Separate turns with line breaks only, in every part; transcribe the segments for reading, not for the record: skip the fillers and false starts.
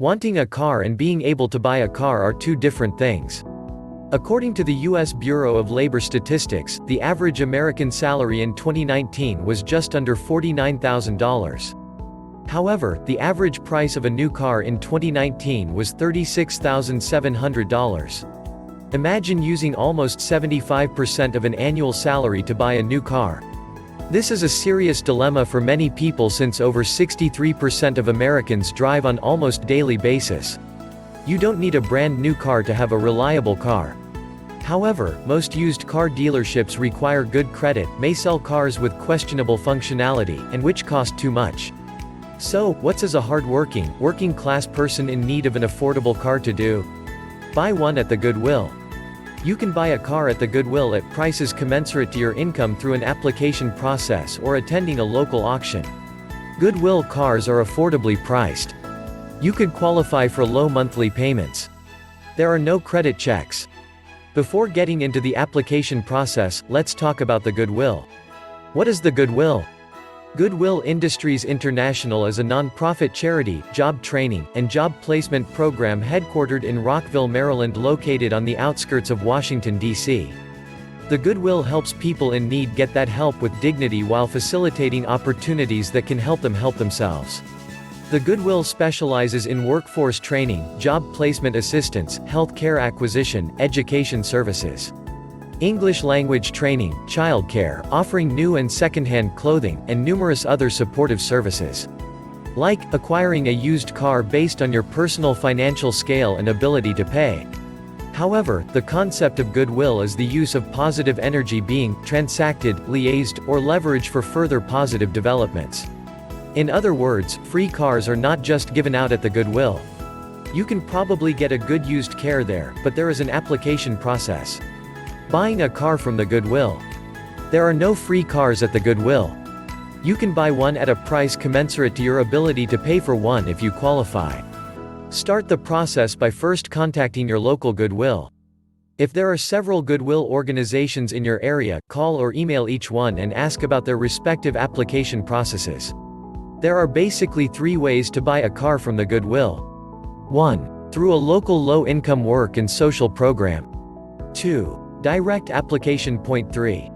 Wanting a car and being able to buy a car are two different things. According to the U.S. Bureau of Labor Statistics, the average American salary in 2019 was just under $49,000. However, the average price of a new car in 2019 was $36,700. Imagine using almost 75% of an annual salary to buy a new car. This is a serious dilemma for many people since over 63% of Americans drive on almost daily basis. You don't need a brand new car to have a reliable car. However, most used car dealerships require good credit, may sell cars with questionable functionality, and which cost too much. So, what's as a hard-working, working-class person in need of an affordable car to do? Buy one at the Goodwill. You can buy a car at the Goodwill at prices commensurate to your income through an application process or attending a local auction. Goodwill cars are affordably priced. You could qualify for low monthly payments. There are no credit checks. Before getting into the application process, let's talk about the Goodwill. What is the Goodwill? Goodwill Industries International is a non-profit charity, job training, and job placement program headquartered in Rockville, Maryland, located on the outskirts of Washington, D.C. The Goodwill helps people in need get that help with dignity while facilitating opportunities that can help them help themselves. The Goodwill specializes in workforce training, job placement assistance, health care acquisition, education services, English language training, childcare, offering new and second-hand clothing, and numerous other supportive services. Like, acquiring a used car based on your personal financial scale and ability to pay. However, the concept of Goodwill is the use of positive energy being transacted, liaised, or leveraged for further positive developments. In other words, free cars are not just given out at the Goodwill. You can probably get a good used car there, but there is an application process. Buying a car from the Goodwill. There are no free cars at the Goodwill. You can buy one at a price commensurate to your ability to pay for one if you qualify. Start the process by first contacting your local Goodwill. If there are several Goodwill organizations in your area, call or email each one and ask about their respective application processes. There are basically three ways to buy a car from the Goodwill. 1. Through a local low-income work and social program. 2. Direct application. 3.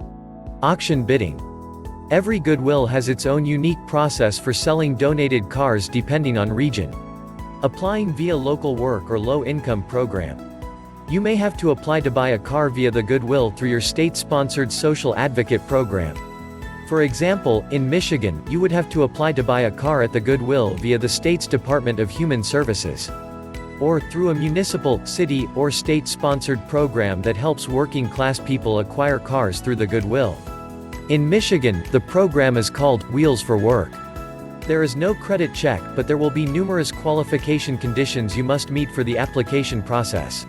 Auction bidding. Every Goodwill has its own unique process for selling donated cars depending on region. Applying via local work or low-income program. You may have to apply to buy a car via the Goodwill through your state-sponsored social advocate program. For example, in Michigan, you would have to apply to buy a car at the Goodwill via the state's Department of Human Services. Or through a municipal, city, or state-sponsored program that helps working-class people acquire cars through the Goodwill. In Michigan, the program is called Wheels for Work. There is no credit check, but there will be numerous qualification conditions you must meet for the application process.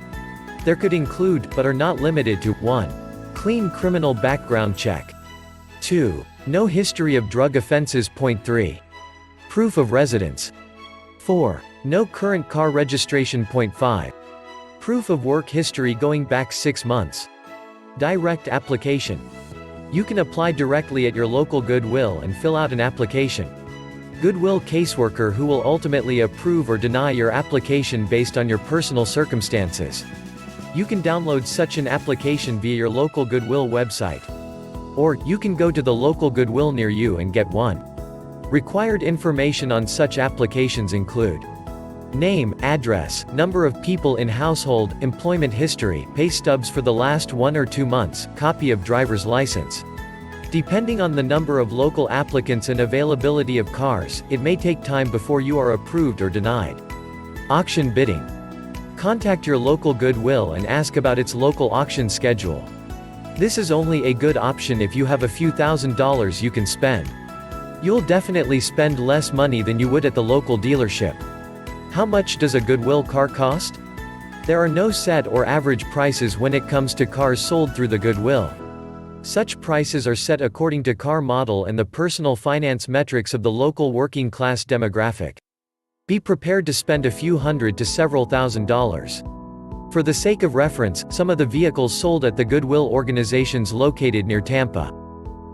There could include, but are not limited to, 1. Clean criminal background check. 2. No history of drug offenses. 3. Proof of residence. 4. No current car registration. 5. Proof of work history going back 6 months. Direct application. You can apply directly at your local Goodwill and fill out an application. Goodwill caseworker who will ultimately approve or deny your application based on your personal circumstances. You can download such an application via your local Goodwill website. Or, you can go to the local Goodwill near you and get one. Required information on such applications include name, address, number of people in household, employment history, pay stubs for the last 1 or 2 months, copy of driver's license. Depending on the number of local applicants and availability of cars, it may take time before you are approved or denied. Auction bidding. Contact your local Goodwill and ask about its local auction schedule. This is only a good option if you have a few $1,000s you can spend. You'll definitely spend less money than you would at the local dealership. How much does a Goodwill car cost? There are no set or average prices when it comes to cars sold through the Goodwill. Such prices are set according to car model and the personal finance metrics of the local working class demographic. Be prepared to spend a few hundred to several $1,000s. For the sake of reference, some of the vehicles sold at the Goodwill organizations located near Tampa,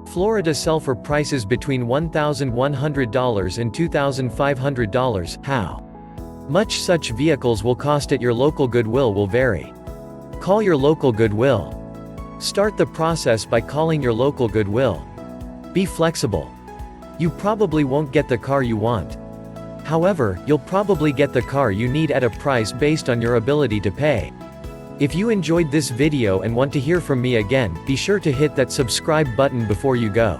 Florida sell for prices between $1,100 and $2,500. How? Much such vehicles will cost at your local Goodwill will vary. Call your local Goodwill. Start the process by calling your local Goodwill. Be flexible. You probably won't get the car you want. However, you'll probably get the car you need at a price based on your ability to pay. If you enjoyed this video and want to hear from me again, be sure to hit that subscribe button before you go.